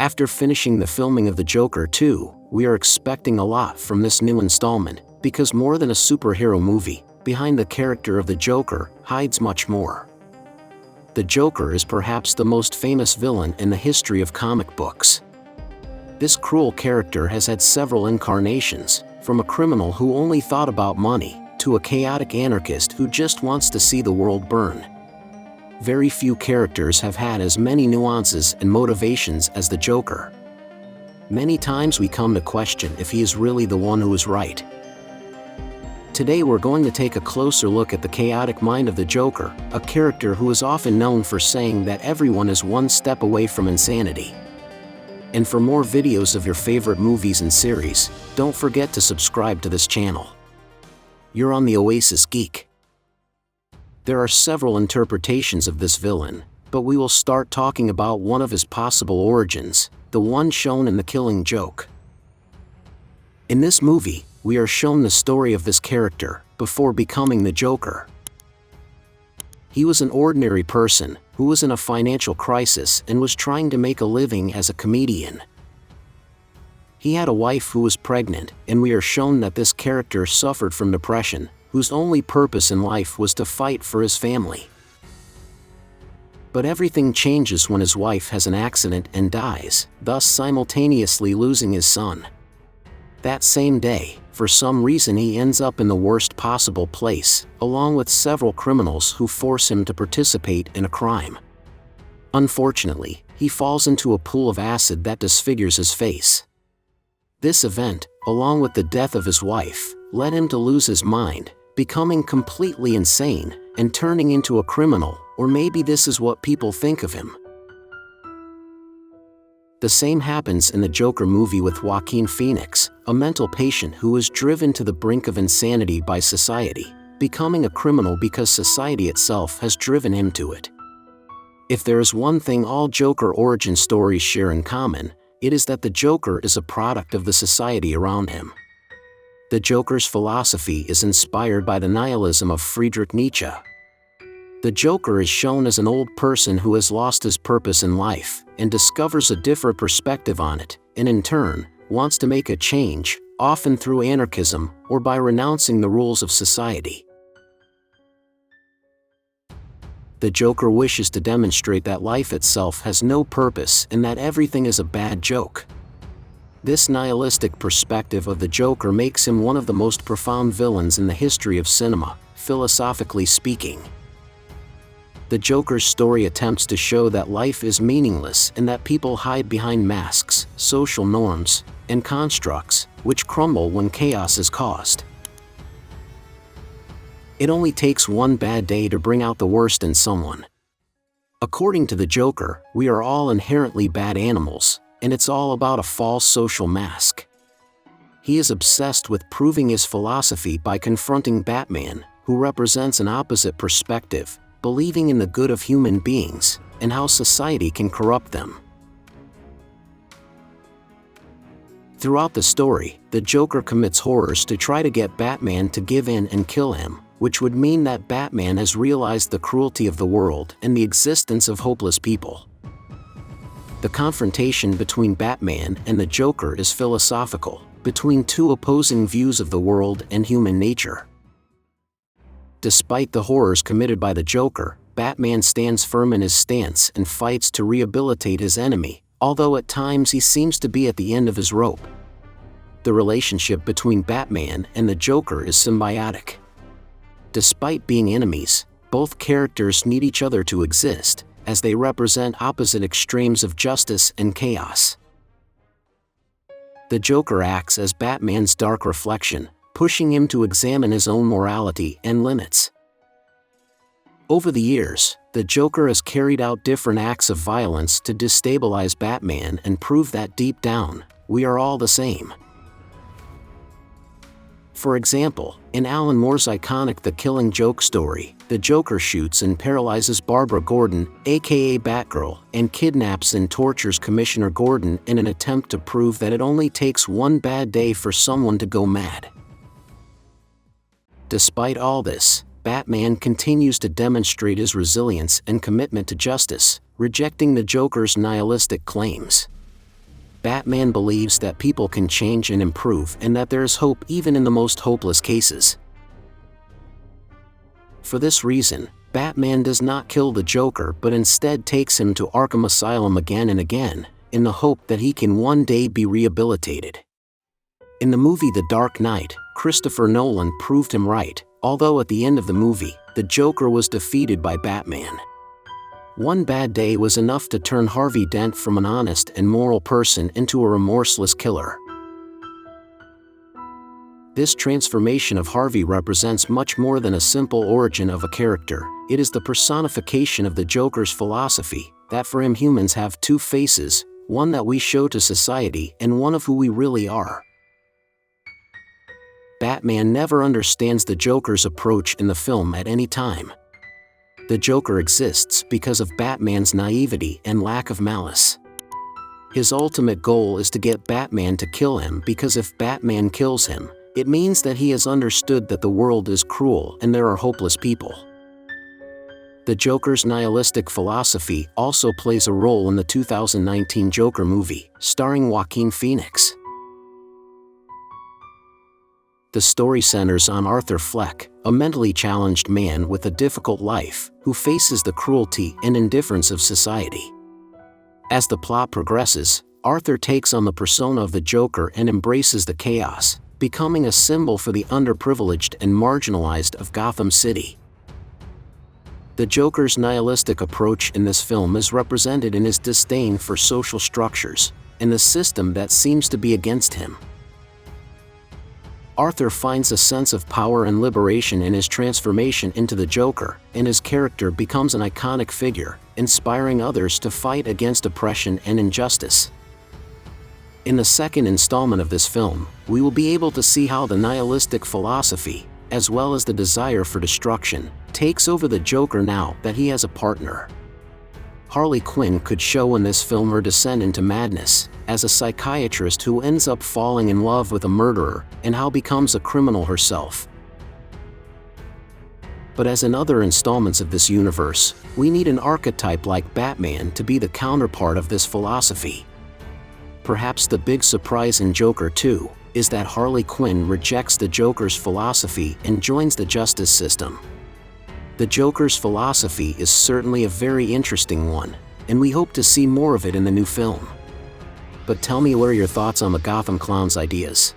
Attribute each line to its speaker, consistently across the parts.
Speaker 1: After finishing the filming of The Joker 2, we are expecting a lot from this new installment, because more than a superhero movie, behind the character of the Joker hides much more. The Joker is perhaps the most famous villain in the history of comic books. This cruel character has had several incarnations, from a criminal who only thought about money, to a chaotic anarchist who just wants to see the world burn. Very few characters have had as many nuances and motivations as the Joker. Many times we come to question if he is really the one who is right. Today we're going to take a closer look at the chaotic mind of the Joker, a character who is often known for saying that everyone is one step away from insanity. And for more videos of your favorite movies and series, don't forget to subscribe to this channel. You're on the Oasis Geek. There are several interpretations of this villain, but we will start talking about one of his possible origins, the one shown in The Killing Joke. In this movie, we are shown the story of this character before becoming the Joker. He was an ordinary person who was in a financial crisis and was trying to make a living as a comedian. He had a wife who was pregnant, and we are shown that this character suffered from depression, whose only purpose in life was to fight for his family. But everything changes when his wife has an accident and dies, thus simultaneously losing his son. That same day, for some reason he ends up in the worst possible place, along with several criminals who force him to participate in a crime. Unfortunately, he falls into a pool of acid that disfigures his face. This event, along with the death of his wife, led him to lose his mind, becoming completely insane, and turning into a criminal, or maybe this is what people think of him. The same happens in the Joker movie with Joaquin Phoenix, a mental patient who is driven to the brink of insanity by society, becoming a criminal because society itself has driven him to it. If there is one thing all Joker origin stories share in common, it is that the Joker is a product of the society around him. The Joker's philosophy is inspired by the nihilism of Friedrich Nietzsche. The Joker is shown as an old person who has lost his purpose in life, and discovers a different perspective on it, and in turn, wants to make a change, often through anarchism, or by renouncing the rules of society. The Joker wishes to demonstrate that life itself has no purpose and that everything is a bad joke. This nihilistic perspective of the Joker makes him one of the most profound villains in the history of cinema, philosophically speaking. The Joker's story attempts to show that life is meaningless and that people hide behind masks, social norms, and constructs, which crumble when chaos is caused. It only takes one bad day to bring out the worst in someone. According to the Joker, we are all inherently bad animals, and it's all about a false social mask. He is obsessed with proving his philosophy by confronting Batman, who represents an opposite perspective, believing in the good of human beings, and how society can corrupt them. Throughout the story, the Joker commits horrors to try to get Batman to give in and kill him, which would mean that Batman has realized the cruelty of the world and the existence of hopeless people. The confrontation between Batman and the Joker is philosophical, between two opposing views of the world and human nature. Despite the horrors committed by the Joker, Batman stands firm in his stance and fights to rehabilitate his enemy, although at times he seems to be at the end of his rope. The relationship between Batman and the Joker is symbiotic. Despite being enemies, both characters need each other to exist, as they represent opposite extremes of justice and chaos. The Joker acts as Batman's dark reflection, pushing him to examine his own morality and limits. Over the years, the Joker has carried out different acts of violence to destabilize Batman and prove that deep down, we are all the same. For example, in Alan Moore's iconic The Killing Joke story, the Joker shoots and paralyzes Barbara Gordon, aka Batgirl, and kidnaps and tortures Commissioner Gordon in an attempt to prove that it only takes one bad day for someone to go mad. Despite all this, Batman continues to demonstrate his resilience and commitment to justice, rejecting the Joker's nihilistic claims. Batman believes that people can change and improve and that there is hope even in the most hopeless cases. For this reason, Batman does not kill the Joker but instead takes him to Arkham Asylum again and again, in the hope that he can one day be rehabilitated. In the movie The Dark Knight, Christopher Nolan proved him right, although at the end of the movie, the Joker was defeated by Batman. One bad day was enough to turn Harvey Dent from an honest and moral person into a remorseless killer. This transformation of Harvey represents much more than a simple origin of a character. It is the personification of the Joker's philosophy, that for him humans have two faces, one that we show to society and one of who we really are. Batman never understands the Joker's approach in the film at any time. The Joker exists because of Batman's naivety and lack of malice. His ultimate goal is to get Batman to kill him because if Batman kills him, it means that he has understood that the world is cruel and there are hopeless people. The Joker's nihilistic philosophy also plays a role in the 2019 Joker movie, starring Joaquin Phoenix. The story centers on Arthur Fleck, a mentally challenged man with a difficult life, who faces the cruelty and indifference of society. As the plot progresses, Arthur takes on the persona of the Joker and embraces the chaos, becoming a symbol for the underprivileged and marginalized of Gotham City. The Joker's nihilistic approach in this film is represented in his disdain for social structures, and the system that seems to be against him. Arthur finds a sense of power and liberation in his transformation into the Joker, and his character becomes an iconic figure, inspiring others to fight against oppression and injustice. In the second installment of this film, we will be able to see how the nihilistic philosophy, as well as the desire for destruction, takes over the Joker now that he has a partner. Harley Quinn could show in this film her descent into madness, as a psychiatrist who ends up falling in love with a murderer, and how becomes a criminal herself. But as in other installments of this universe, we need an archetype like Batman to be the counterpart of this philosophy. Perhaps the big surprise in Joker 2 is that Harley Quinn rejects the Joker's philosophy and joins the justice system. The Joker's philosophy is certainly a very interesting one, and we hope to see more of it in the new film. But tell me what are your thoughts on the Gotham Clowns ideas?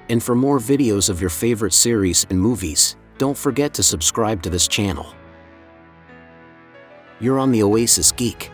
Speaker 1: And for more videos of your favorite series and movies, don't forget to subscribe to this channel. You're on the Oasis Geek.